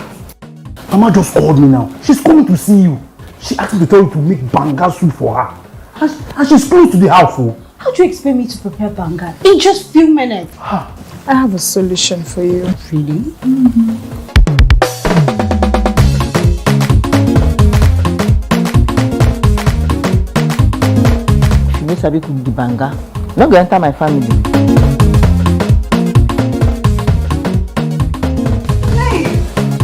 Mama just called me now. She's coming to see you. She asked me to tell you to make banga soup for her. And she's close to the house. Oh. How do you expect me to prepare banga in just few minutes? I have a solution for you. Really? Mm-hmm. You sabi cook the banga. No go enter my family.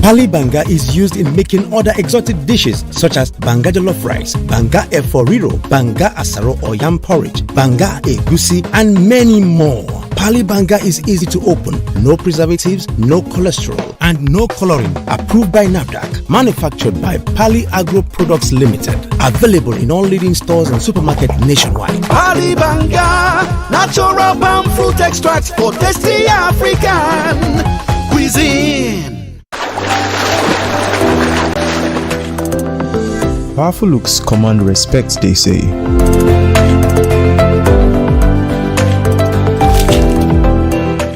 Pali banga is used in making other exotic dishes such as banga jollof rice, banga efo riro, banga asaro or yam porridge, banga egusi, and many more. Pali banga is easy to open, no preservatives, no cholesterol, and no coloring. Approved by NAFDAC. Manufactured by Pali Agro Products Limited. Available in all leading stores and supermarkets nationwide. Pali banga, natural palm fruit extracts for tasty African cuisine. Powerful looks command respect, they say.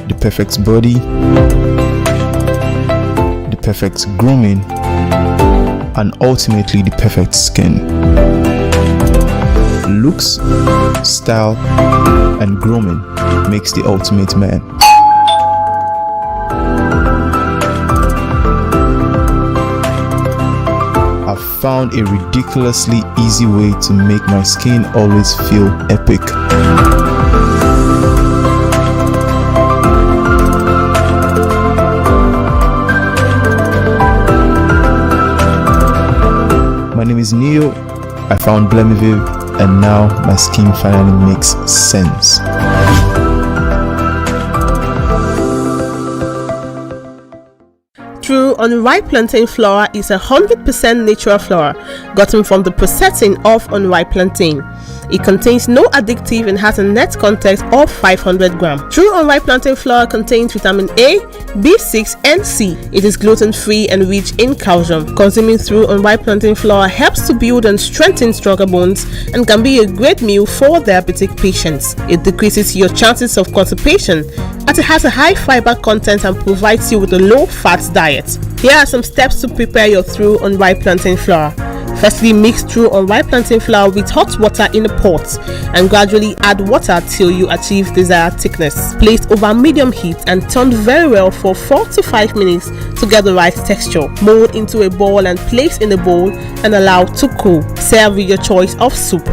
The perfect body, the perfect grooming, and ultimately the perfect skin. Looks, style, and grooming makes the ultimate man. I've found a ridiculously easy way to make my skin always feel epic. My name is Neo. I found Blemiviv, and now my skin finally makes sense. True unripe plantain flour is 100% natural flour gotten from the processing of unripe plantain. It contains no addictive and has a net content of 500 grams. True unripe plantain flour contains vitamin A, B6 and C. It is gluten-free and rich in calcium. Consuming true unripe plantain flour helps to build and strengthen stronger bones and can be a great meal for diabetic patients. It decreases your chances of constipation as it has a high fiber content and provides you with a low-fat diet. Here are some steps to prepare your true unripe plantain flour. Firstly, mix true unripe plantain flour with hot water in a pot and gradually add water till you achieve desired thickness. Place over medium heat and turn very well for 4 to 5 minutes to get the right texture. Mold into a ball and place in a bowl and allow to cool. Serve with your choice of soup.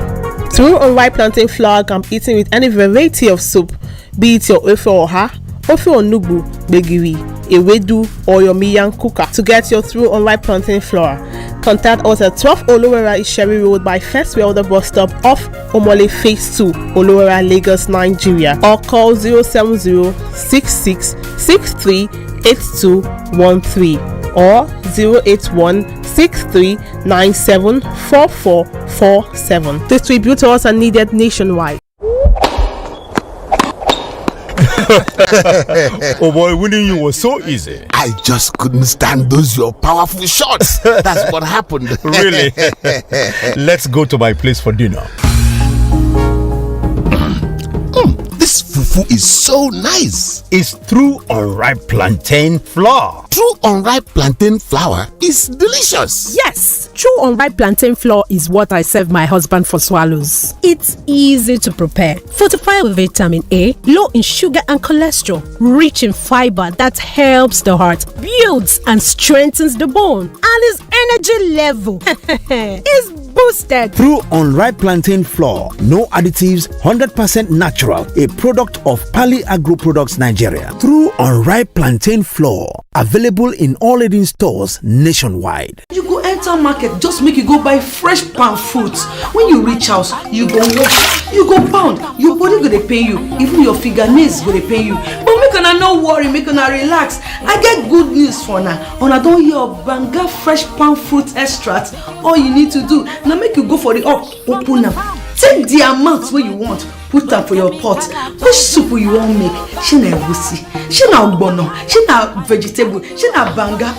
True unripe plantain flour can be eaten with any variety of soup, be it your ofe oha, ofe onugbu, begiri, ewedu, or your miyan kuka. To get your true unripe plantain flour, contact us at 12 Olowera Isheri Road by First Welder bus stop off Omole Phase 2, Olowera, Lagos, Nigeria, or call 070-6663-8213 or 081-6397-4447. Distributors are needed nationwide. Oh boy, winning you was so easy. I just couldn't stand those your powerful shots. That's what happened. Really? Let's go to my place for dinner. This fufu is so nice. It's true unripe plantain flour. True unripe plantain flour is delicious. Yes, true unripe plantain flour is what I serve my husband for swallows. It's easy to prepare. Fortified with vitamin A, low in sugar and cholesterol, rich in fiber that helps the heart, builds and strengthens the bone, and his energy level is boosted. True unripe plantain flour, no additives, 100% natural, a product of Pali Agro Products Nigeria. True unripe plantain flour, available in all leading stores nationwide. You go enter market, just make you go buy fresh palm fruits. When you reach house, you go wash, you go pound, your body go dey pain you, even your fingernails go dey pain you. But make una no worry, make una relax. I get good news for una. Una don hear of Banga fresh palm fruit extract. All you need to do na make you go for the open am. Take the amount wey you want, put am for your pot. Which soup you wan make? Shey na egusi, shey na ogbono, shey na vegetable, shey na banga.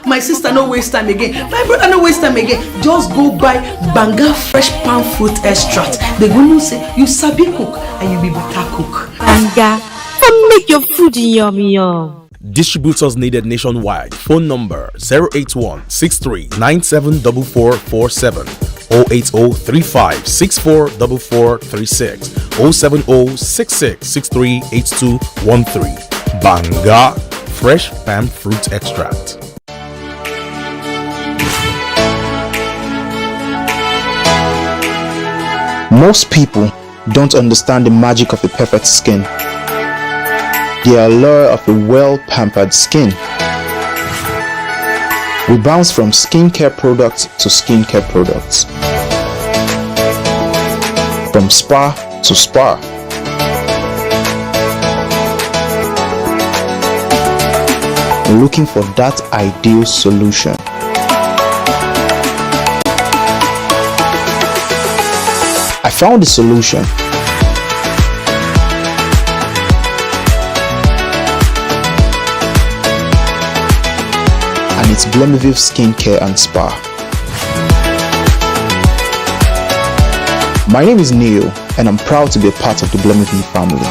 My sister no waste time again, my brother no waste time again. Just go buy Banga fresh palm fruit extract. They go know say you sabi cook and you be better cook. Banga, come make your food yummy yum. Distributors needed nationwide. Phone number 081-6397-4447, 080-3564-4436, 070-6663-8213. Banga fresh palm fruit extract. Most people don't understand the magic of a perfect skin, the allure of a well-pampered skin. We bounce from skincare products to skincare products, from spa to spa. Looking for that ideal solution. I found the solution. And it's Blemiviv Skincare and Spa. My name is Neil, and I'm proud to be a part of the Blemivy family.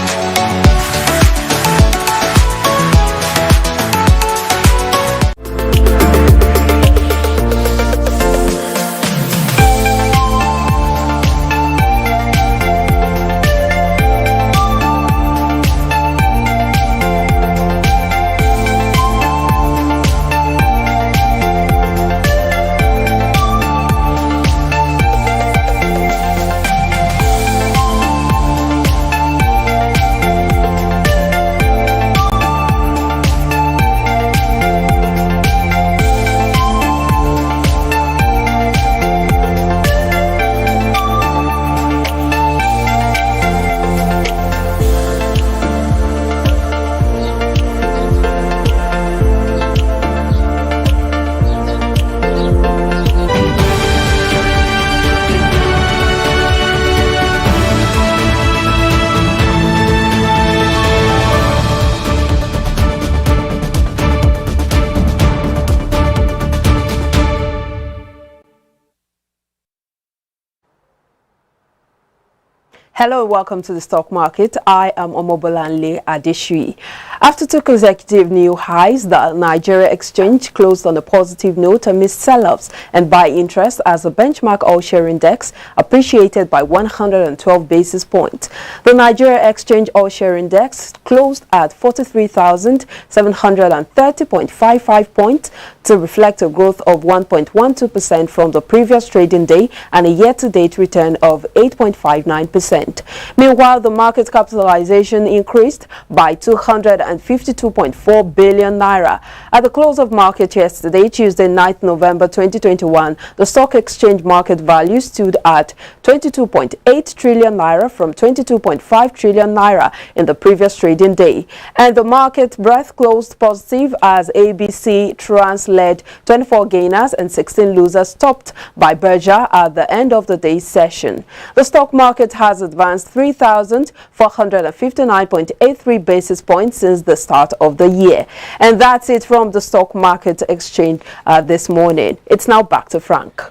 Hello, welcome to the stock market. I am Omobolanle Adeshui. After two consecutive new highs, the Nigeria exchange closed on a positive note amidst sell-offs and buy interest as the benchmark all-share index appreciated by 112 basis points. The Nigeria exchange all-share index closed at 43,730.55 points to reflect a growth of 1.12% from the previous trading day and a year-to-date return of 8.59%. Meanwhile, the market capitalization increased by 252.4 billion naira. At the close of market yesterday, Tuesday, 9th November 2021, the stock exchange market value stood at 22.8 trillion naira from 22.5 trillion naira in the previous trading day. And the market breadth closed positive as ABC Trans led 24 gainers and 16 losers, topped by Berger at the end of the day's session. The stock market has advanced 3,459.83 basis points since the start of the year. And that's it from the stock market exchange this morning. It's now back to Frank.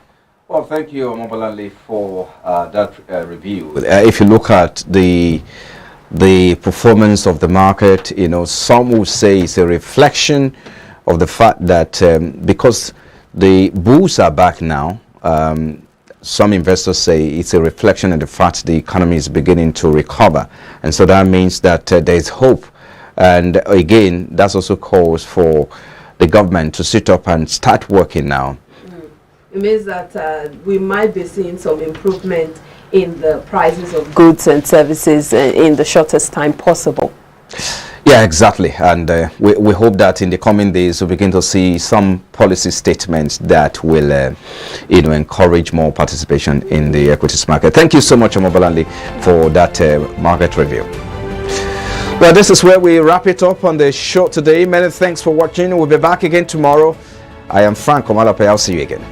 Well, thank you, Omobolale, for that review. If you look at the performance of the market, you know, some will say it's a reflection of the fact that because the bulls are back now, some investors say it's a reflection of the fact the economy is beginning to recover. And so that means that there's hope. And again, that's also calls for the government to sit up and start working now. It means that we might be seeing some improvement in the prices of goods and services in the shortest time possible. Yeah, exactly. And we hope that in the coming days we'll begin to see some policy statements that will encourage more participation in the equities market. Thank you so much, Omobolande, for that market review. Well, this is where we wrap it up on the show today. Many thanks for watching. We'll be back again tomorrow. I am Frank Omalape. I'll see you again.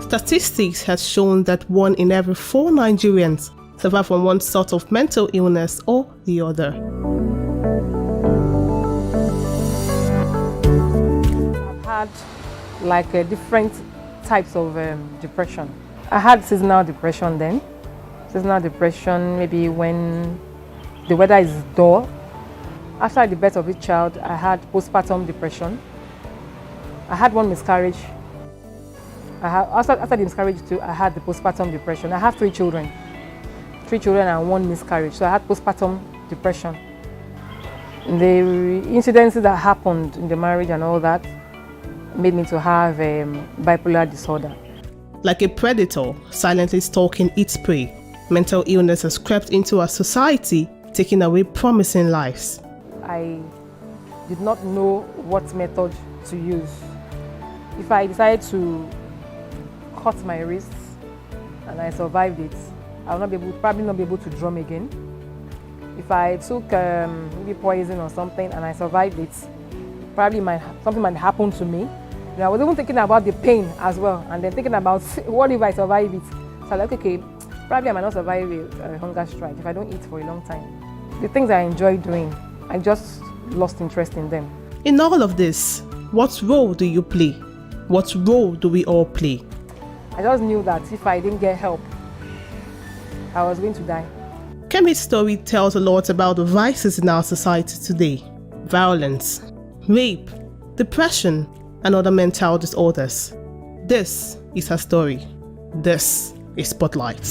Statistics has shown that 1 in every 4 Nigerians suffer from one sort of mental illness or the other. I've had like different types of depression. I had seasonal depression then. Seasonal depression maybe when the weather is dull. After the birth of each child, I had postpartum depression. I had one miscarriage. After the miscarriage too, I had the postpartum depression. I have 3 children. 3 children and 1 miscarriage. So I had postpartum depression. The incidences that happened in the marriage and all that made me to have bipolar disorder. Like a predator silently stalking its prey, mental illness has crept into our society, taking away promising lives. I did not know what method to use. If I decided to cut my wrists and I survived it, I will probably not be able to drum again. If I took maybe poison or something and I survived it, probably something might happen to me. I was even thinking about the pain as well, and then thinking about what if I survive it. So I'm like, okay, probably I might not survive a hunger strike if I don't eat for a long time. The things I enjoy doing, I just lost interest in them. In all of this, what role do you play? What role do we all play? I just knew that if I didn't get help, I was going to die. Kemi's story tells a lot about the vices in our society today: violence, rape, depression, and other mental disorders. This is her story. This is Spotlight.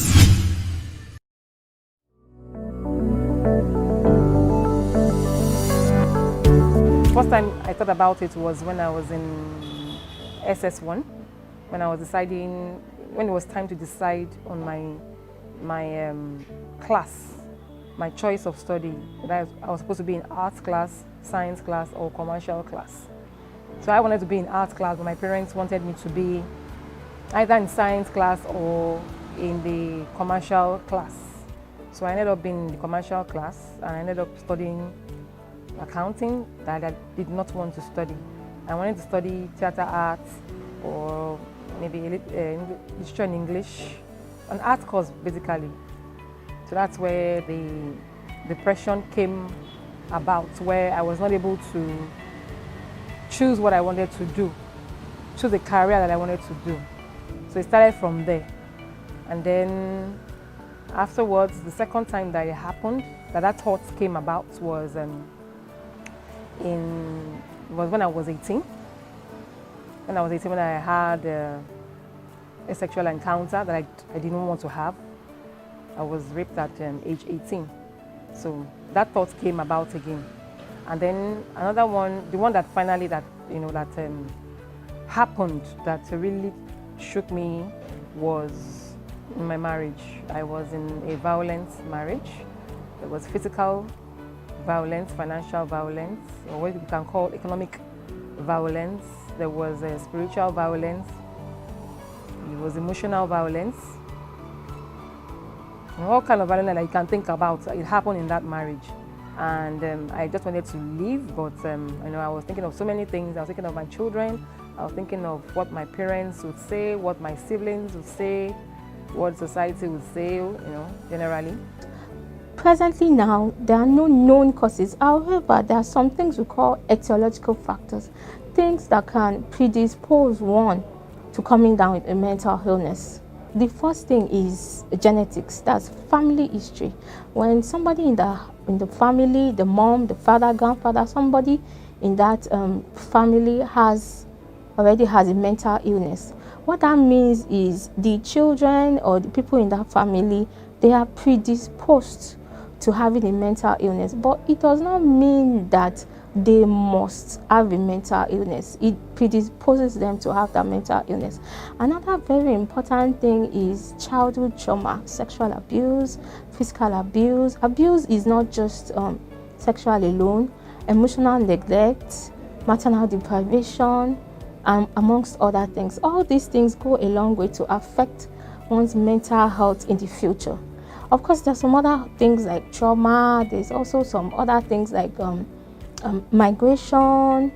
First time I thought about it was when I was in SS1, when I was deciding, when it was time to decide on my class, my choice of study. That I was supposed to be in arts class, science class, or commercial class. So I wanted to be in art class, but my parents wanted me to be either in science class or in the commercial class. So I ended up being in the commercial class, and I ended up studying accounting that I did not want to study. I wanted to study theater arts or maybe literature and English, an art course basically. So that's where the depression came about, where I was not able to choose what I wanted to do, choose a career that I wanted to do. So it started from there. And then afterwards, the second time that it happened, that thought came about was when I was 18. When I was 18, when I had a sexual encounter that I didn't want to have. I was raped at age 18. So that thought came about again. And then another one, the one that finally happened that really shook me was in my marriage. I was in a violent marriage. There was physical violence, financial violence, or what you can call economic violence. There was spiritual violence. There was emotional violence. All kind of violence that you can think about. It happened in that marriage. And I just wanted to leave, but I was thinking of so many things. I was thinking of my children. I was thinking of what my parents would say, what my siblings would say, what society would say, generally. Presently now, there are no known causes. However, there are some things we call etiological factors, things that can predispose one to coming down with a mental illness. The first thing is genetics, that's family history. When somebody in the family, the mom, the father, grandfather, somebody in that family already has a mental illness, what that means is the children or the people in that family, they are predisposed to having a mental illness, but it does not mean that they must have a mental illness. It predisposes them to have that mental illness. Another very important thing is childhood trauma, sexual abuse, physical abuse. Abuse is not just sexual alone, emotional neglect, maternal deprivation, amongst other things. All these things go a long way to affect one's mental health in the future. Of course, there's some other things like trauma. There's also some other things like migration,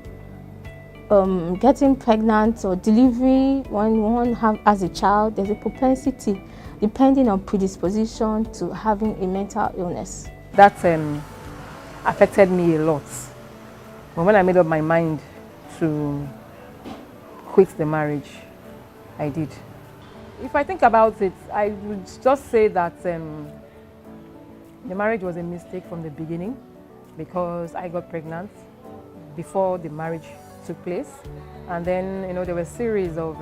getting pregnant or delivery, when one has a child, there's a propensity, depending on predisposition, to having a mental illness. That affected me a lot. But when I made up my mind to quit the marriage, I did. If I think about it, I would just say that the marriage was a mistake from the beginning, because I got pregnant before the marriage took place. And then, there were a series of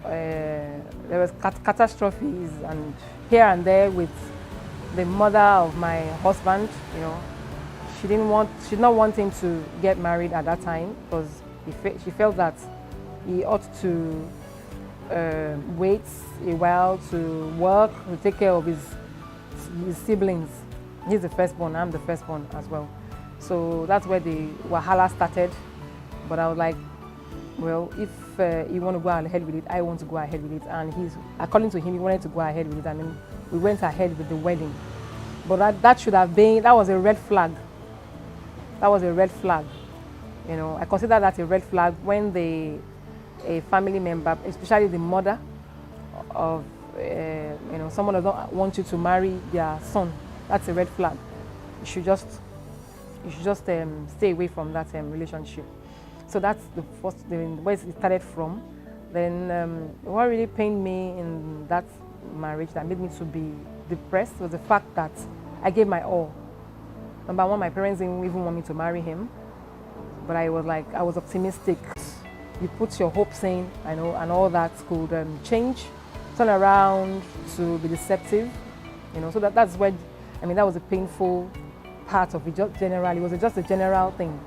there was catastrophes and here and there with the mother of my husband. She did not want him to get married at that time, because she felt that he ought to wait a while to work, to take care of his siblings. He's the firstborn, I'm the firstborn as well. So that's where the wahala started. But I was like, well, if you want to go ahead with it, I want to go ahead with it. And according to him, he wanted to go ahead with it. And then we went ahead with the wedding. But that was a red flag. That was a red flag. I consider that a red flag when a family member, especially the mother of someone does not want you to marry their son. That's a red flag. You should just stay away from that relationship. So that's where it started from. Then what really pained me in that marriage, that made me to be depressed, was the fact that I gave my all. Number one, my parents didn't even want me to marry him, but I was optimistic. You put your hopes in, and all that could change, turn around to be deceptive, So that's where, that was a painful part of it. Just generally, it was just a general thing,